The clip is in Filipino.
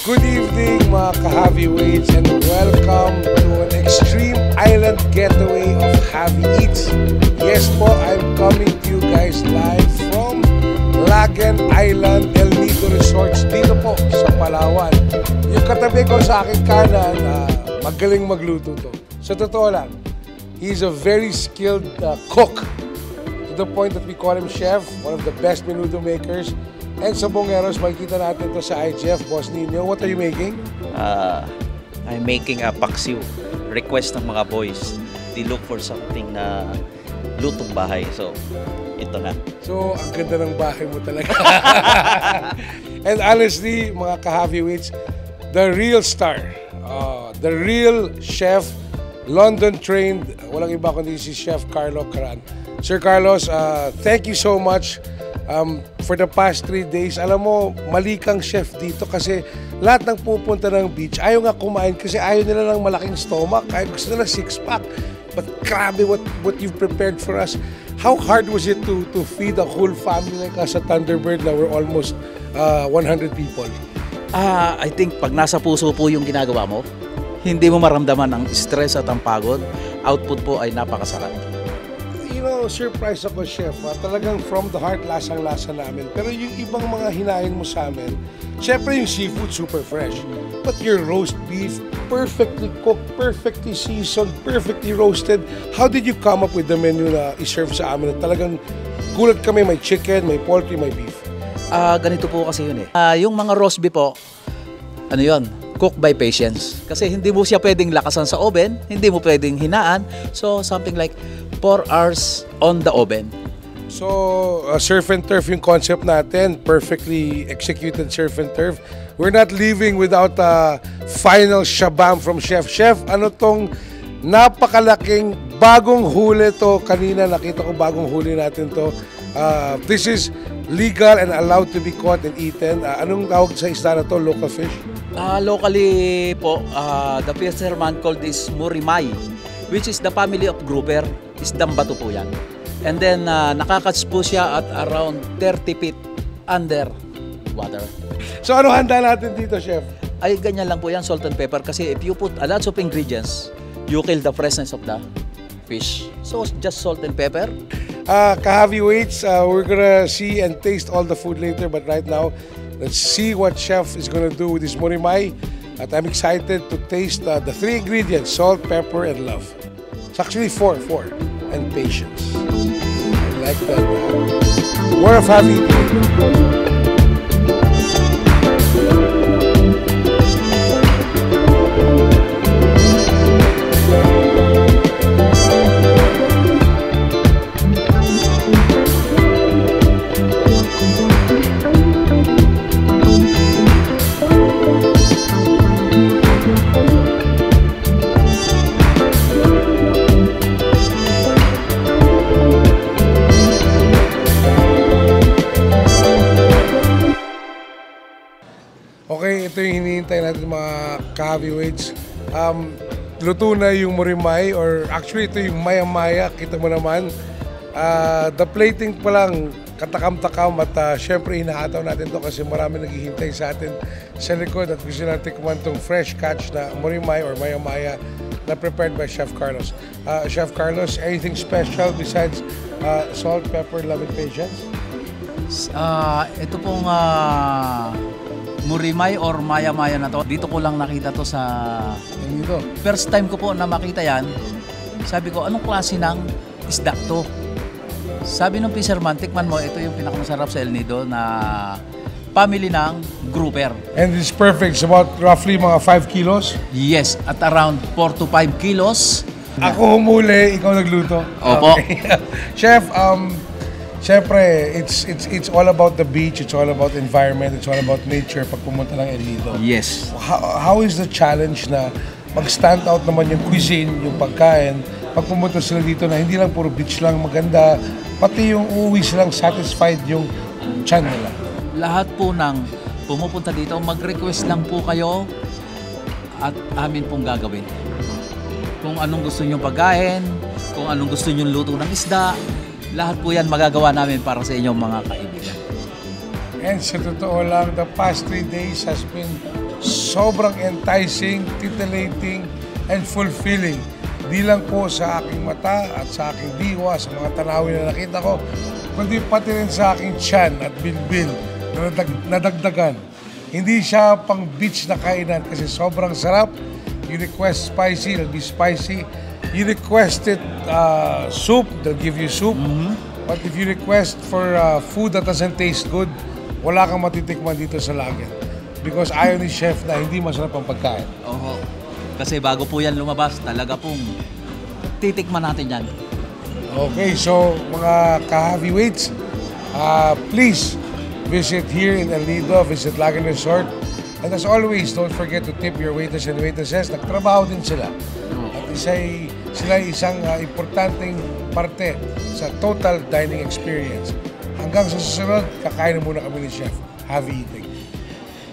Good evening mga ka-heavyweights and welcome to an extreme island getaway of Javi Eats. Yes po, I'm coming to you guys live from Lagan Island, El Nido Resorts dito po sa Palawan. Yung katabi ko sa akin kanan, magaling magluto to. Sa totoo lang, he's a very skilled cook to the point that we call him chef, one of the best menudo makers. And sa Bongeros, makikita natin ito sa IGF. Boss Nino, what are you making? I'm making a paksiw. Request ng mga boys. They look for something na lutong bahay. So, ito na. So, ang ganda ng bahay mo talaga. And honestly, mga ka-heavyweights, the real star, the real chef, London-trained, walang iba kundi si Chef Carlo Caran. Sir Carlos, thank you so much. For the past 3 days, alam mo, mali kang chef dito kasi lahat ng pupunta ng beach, ayaw nga kumain kasi ayaw nila ng malaking stomach, ayaw gusto nila 6-pack. But grabe what you've prepared for us. How hard was it to feed a whole family like us at Thunderbird na we're almost 100 people? I think pag nasa puso po yung ginagawa mo, hindi mo maramdaman ang stress at ang pagod. Output po ay napakasarap. You know, surprise ako, chef. Talagang from the heart, lasang-lasa namin. Pero yung ibang mga hinain mo sa amin, syempre yung seafood, super fresh. But your roast beef, perfectly cooked, perfectly seasoned, perfectly roasted. How did you come up with the menu na i-serve sa amin? Talagang gulat kami, may chicken, may poultry, may beef. Ganito po kasi yun eh. Yung mga roast beef po, ano yun? Cook by patience. Kasi hindi mo siya pwedeng lakasan sa oven, hindi mo pwedeng hinaan. So, something like 4 hours on the oven. So, surf and turf yung concept natin. Perfectly executed surf and turf. We're not leaving without a final shabam from Chef. Chef, ano tong napakalaking bagong huli to? Kanina nakita ko bagong huli natin to. This is legal and allowed to be caught and eaten. Anong tawag sa isda na to? Local fish? Locally po, the fisherman called this murimay, which is the family of grouper. Isdang bato po yan. And then, nakakats po siya at around 30 feet under water. So, ano handa natin dito, Chef? Ay, ganyan lang po yan, salt and pepper. Kasi if you put a lot of ingredients, you kill the freshness of the fish. So, just salt and pepper. Ka-heavyweights, we're gonna see and taste all the food later. But right now, let's see what Chef is gonna do with this murimay. At I'm excited to taste the 3 ingredients, salt, pepper, and love. It's actually 4. And patience. I like that. More of Javi. Okay, ito yung hinihintay natin mga ka-heavyweights. Luto na yung murimay or actually ito yung maya-maya, kita mo naman. The plating pa lang katakam-takam at syempre hinahataw natin to kasi marami naghihintay sa atin sa likod at gusto natin tikman tong fresh catch na murimay or maya-maya na prepared by Chef Carlos. Chef Carlos, anything special besides salt, pepper, love, and patience? Ito pong murimay or maya-maya na to, dito ko lang nakita to sa Dito. first time ko po na makita yan. Sabi ko, anong klase ng isda to? Sabi ng fisherman, tikman mo, ito yung pinakamasarap sa El Nido na family ng grouper. And it's perfect. It's about roughly mga 5 kilos. Yes, at around 4 to 5 kilos. Ako humuli, ikaw nagluto. Opo. Okay. Chef, syempre, it's all about the beach, it's all about environment, it's all about nature pag pumunta ng El Nido. Yes. How is the challenge na mag-stand out naman yung cuisine, yung pagkain, pag pumunta sila dito na hindi lang puro beach lang maganda, pati yung uuwi silang satisfied yung tiyan nila. Lahat po ng pumupunta dito, mag-request lang po kayo at amin pong gagawin. Kung anong gusto nyo pagkain, kung anong gusto nyo luto ng isda, lahat po yan magagawa namin para sa inyong mga kaibigan. And sa totoo lang, the past 3 days has been sobrang enticing, titillating, and fulfilling. Di lang po sa aking mata at sa aking diwa, sa mga tanawin na nakita ko, kundi pati rin sa aking tiyan at bilbil na nadagdagan. Hindi siya pang beach na kainan kasi sobrang sarap. You request spicy, it'll be spicy. You requested soup, they'll give you soup. But if you request for food that doesn't taste good, wala kang matitikman dito sa Lagen. Because ayaw ni chef na hindi masarap ang pagkain. Oo. Kasi bago po yan lumabas, talaga pong titikman natin yan. Okay, so mga ka-heavyweights, please visit here in El Nido, visit Lagen Resort. And as always, don't forget to tip your waiters and waitresses. Nagtrabaho din sila. At sila isang importanteng parte sa total dining experience. Hanggang sa susunod, kakain na muna kami ni Chef. Happy eating.